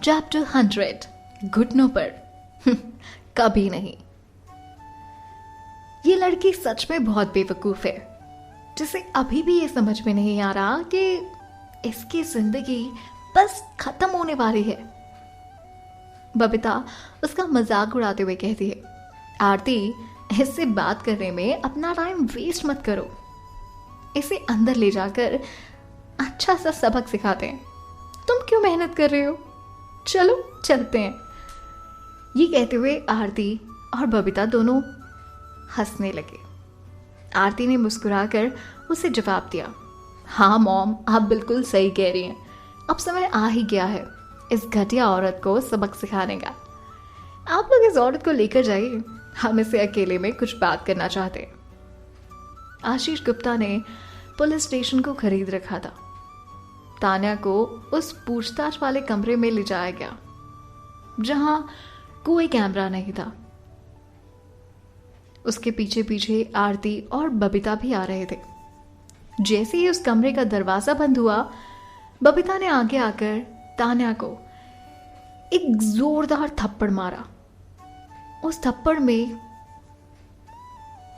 Chapter 100 घुटनों पर। कभी नहीं। ये लड़की सच में बहुत बेवकूफ है, जिसे अभी भी ये समझ में नहीं आ रहा कि इसकी जिंदगी बस खत्म होने वाली है। बबीता उसका मजाक उड़ाते हुए कहती है, आरती, इससे बात करने में अपना टाइम वेस्ट मत करो। इसे अंदर ले जाकर अच्छा सा सबक सिखाते हैं। तुम क्यों मेहनत कर रहे हो? चलो चलते हैं। ये कहते हुए आरती और बबीता दोनों हंसने लगे। आरती ने मुस्कुराकर उसे जवाब दिया, हाँ मॉम, आप बिल्कुल सही कह रही हैं। अब समय आ ही गया है इस घटिया औरत को सबक सिखाने का। आप लोग इस औरत को लेकर जाइए, हम इसे अकेले में कुछ बात करना चाहते हैं। आशीष गुप्ता ने पुलिस स्टेशन को खरीद रखा था। तान्या को उस पूछताछ वाले कमरे में ले जाया गया जहां कोई कैमरा नहीं था। उसके पीछे पीछे आरती और बबीता भी आ रहे थे। जैसे ही उस कमरे का दरवाजा बंद हुआ, बबीता ने आगे आकर तान्या को एक जोरदार थप्पड़ मारा। उस थप्पड़ में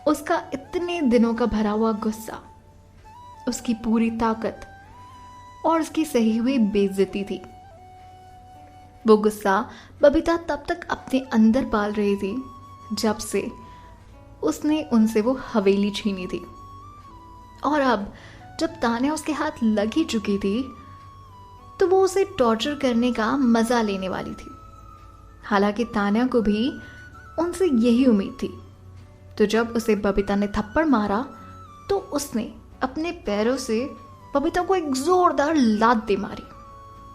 उसका इतने दिनों का भरा हुआ गुस्सा, उसकी पूरी ताकत और उसकी सही हुई बेइज्जती थी। वो गुस्सा बबीता तब तक अपने अंदर पाल रही थी जब से उसने उनसे वो हवेली छीनी थी। और अब जब तान्या उसके हाथ लग ही चुकी थी तो वो उसे टॉर्चर करने का मजा लेने वाली थी। हालांकि तान्या को भी उनसे यही उम्मीद थी। तो जब उसे बबीता ने थप्पड़ मारा तो उसने अपने पैरों से बबीता को एक जोरदार लात दे मारी।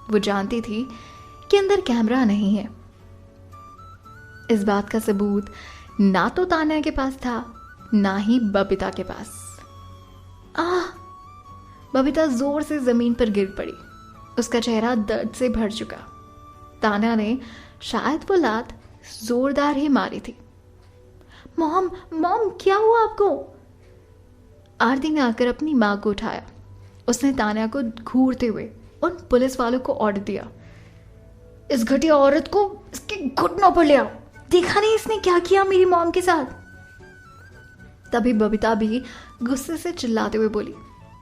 वो जानती थी कि अंदर कैमरा नहीं है। इस बात का सबूत ना तो तान्या के पास था, ना ही बबीता के पास। बबीता जोर से जमीन पर गिर पड़ी। उसका चेहरा दर्द से भर चुका। तान्या ने शायद वो लात जोरदार ही मारी थी। मॉम, मॉम, क्या हुआ आपको? आरती ने आकर अपनी मां को उठाया। उसने तान्या को घूरते हुए उन पुलिस वालों को ऑर्डर दिया, इस घटिया औरत को इसके घुटनों पर ले आओ। देखा नहीं इसने क्या किया मेरी मॉम के साथ? तभी बबीता भी गुस्से से चिल्लाते हुए बोली,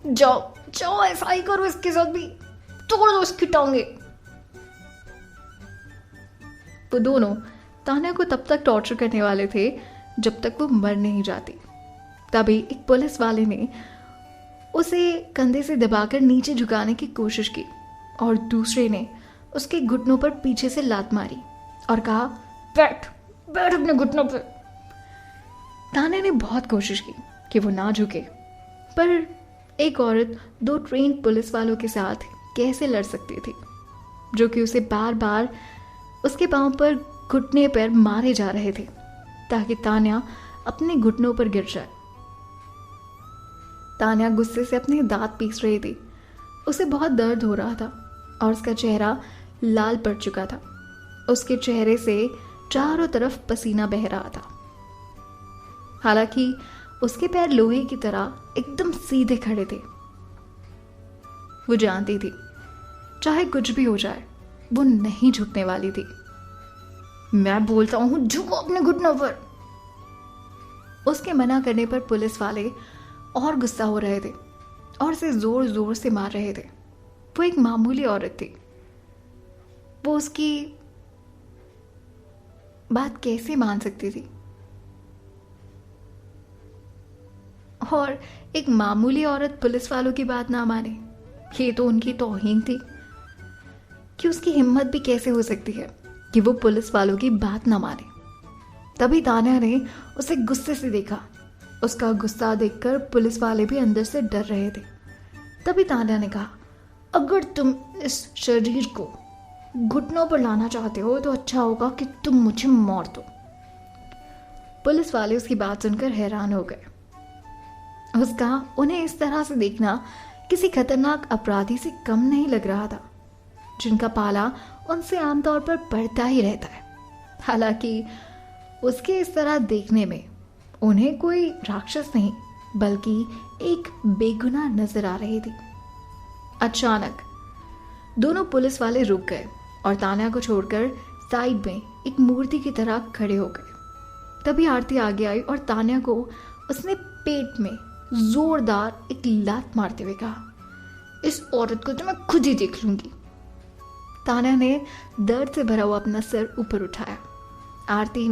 जाओ जाओ, ऐसा ही करो इसके साथ भी, तोड़ दो इसकी टांगे। वो दोनों तान्या को तब तक टॉर्चर करने वाले थे जब तक वो मर नहीं जाती। तभी एक पुलिस वाले ने उसे कंधे से दबाकर नीचे झुकाने की कोशिश की और दूसरे ने उसके घुटनों पर पीछे से लात मारी और कहा, बैठ बैठ अपने घुटनों पर। तान्या ने बहुत कोशिश की कि वो ना झुके, पर एक औरत दो ट्रेन्ड पुलिस वालों के साथ कैसे लड़ सकती थी, जो कि उसे बार बार उसके पांव पर घुटने पर मारे जा रहे थे ताकि तान्या अपने घुटनों पर गिर जाए। तान्या गुस्से से अपने दांत पीस रही थी। उसे बहुत दर्द हो रहा था और उसका चेहरा लाल पड़ चुका था। उसके चेहरे से चारों तरफ पसीना बह रहा था। हालांकि उसके पैर लोहे की तरह एकदम सीधे खड़े थे। वो जानती थी चाहे कुछ भी हो जाए वो नहीं झुकने वाली थी। मैं बोलता हूं, झुको अपने घुटनों पर। उसके मना करने पर पुलिस वाले और गुस्सा हो रहे थे और उसे जोर जोर से मार रहे थे। वो एक मामूली औरत थी। वो उसकी बात कैसे मान सकती थी? और एक मामूली औरत पुलिस वालों की बात ना माने, ये तो उनकी तौहीन थी। कि उसकी हिम्मत भी कैसे हो सकती है कि वो पुलिस वालों की बात ना माने। तभी तान्या ने उसे गुस्से से देखा। उसका गुस्सा देखकर पुलिस वाले भी अंदर से डर रहे थे। तभी तान्या ने कहा, अगर तुम इस शरीर को घुटनों पर लाना चाहते हो तो अच्छा होगा कि तुम मुझे मार दो। पुलिस वाले उसकी बात सुनकर हैरान हो गए। उसका उन्हें इस तरह से देखना किसी खतरनाक अपराधी से कम नहीं लग रहा था, जिनका पाला उनसे आमतौर पर पड़ता ही रहता है। हालांकि उसके इस तरह देखने में उन्हें कोई राक्षस नहीं बल्कि एक बेगुनाह नजर आ रही थी। अचानक दोनों पुलिस वाले रुक गए और तान्या को छोड़कर साइड में एक मूर्ति की तरह खड़े हो गए। तभी आरती आगे आई और तान्या को उसने पेट में जोरदार एक लात मारते हुए कहा, इस औरत को तो मैं खुद ही देख लूंगी। तान्या ने दर्द से भरा हुआ अपना सिर ऊपर उठाया। आरती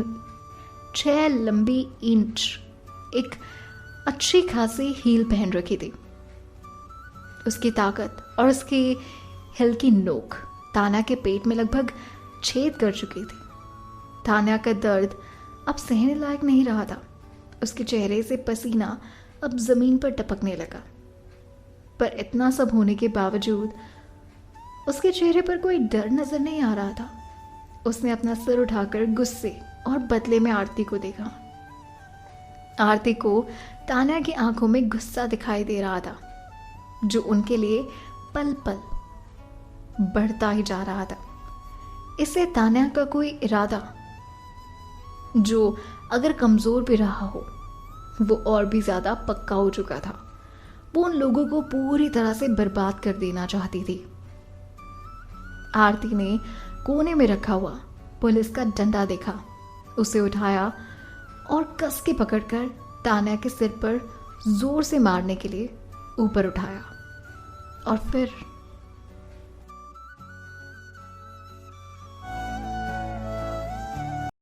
6 लंबी इंच एक अच्छी खासी हील पहन रखी थी। उसकी ताकत और उसकी हल्की नोक तान्या के पेट में लगभग छेद कर चुकी थी। तान्या का दर्द अब सहने लायक नहीं रहा था। उसके चेहरे से पसीना अब जमीन पर टपकने लगा, पर इतना सब होने के बावजूद उसके चेहरे पर कोई डर नजर नहीं आ रहा था। उसने अपना सिर उठाकर गुस्से और बदले में आरती को देखा। आरती को तान्या की आंखों में गुस्सा दिखाई दे रहा था, जो उनके लिए पल पल बढ़ता ही जा रहा था। इससे तान्या का कोई इरादा, जो अगर कमजोर भी रहा हो, वो और भी ज्यादा पक्का हो चुका था। वो उन लोगों को पूरी तरह से बर्बाद कर देना चाहती थी। आरती ने कोने में रखा हुआ पुलिस का डंडा देखा, उसे उठाया और कस के पकड़कर तान्या के सिर पर जोर से मारने के लिए ऊपर उठाया और फिर